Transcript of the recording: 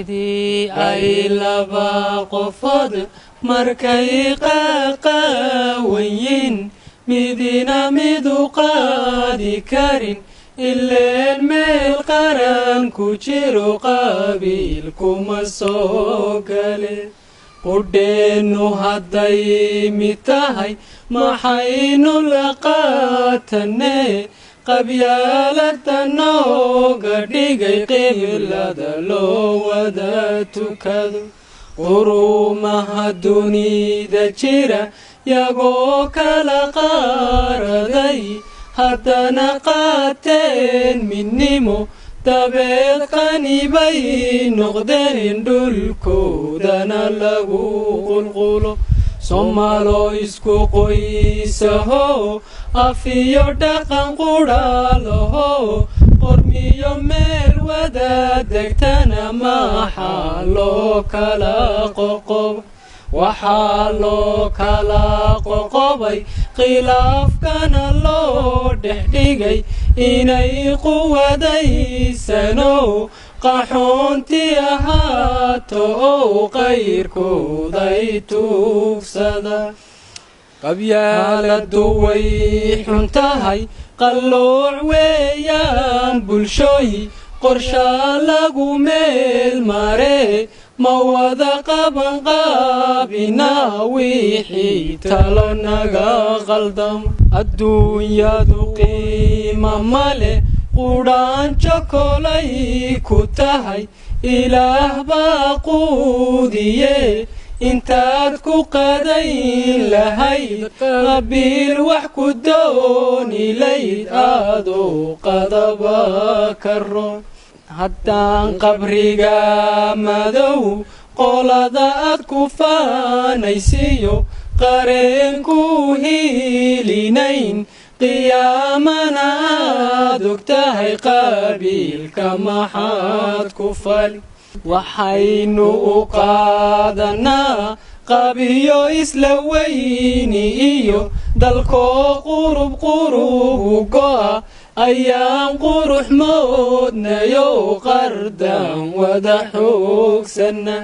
sidii ay laba qofood markay qaqawayin midina midu qaadi karin ileen meel qaran ku jiro qabiil kuma soo gale qudheenu hadday mid tahay maxaynu la qaatanee qabyaalada nooga dhigay qiblada loo wada tukado qurumaha dunida jira yagoo kala qaaraday haddana qaateen midnimo dabeed qani bay noqdeen dhulkoodana lagu qulqulo Somalo isku qoysaho afiyo dhaqan qudhaalaho qormiyo meel wada degtana maxaa loo kala qoqob waxaa loo kala qoqobay khilaafkana loo dhexdhigay inay quwadaysano qaxoonti ahaato oo qayrkooday tuugsada qabyaaladu way xun tahay qallooc weeyaan bulshooyi qorshaa lagu meel maree ma wada qaban qaabinaa wixii talo naga qaldamo adduunyadu qiima male qudhaanjo kolay ku tahay ilaah baa quudiye intaad ku qadayn lahayd qabiil wax ku doonilayd aadoo qadaba karo haddaan qabriga madow qolada aad ku faanaysiyo qareenku hiilinayn qiyaamana aad og tahay qabiilka maxaad ku fali waxaynu u qaadanaa qabiyo isla weyni iyo dalkoo qurub go'a ayaan qurux moodnayo qardan wada xoogsana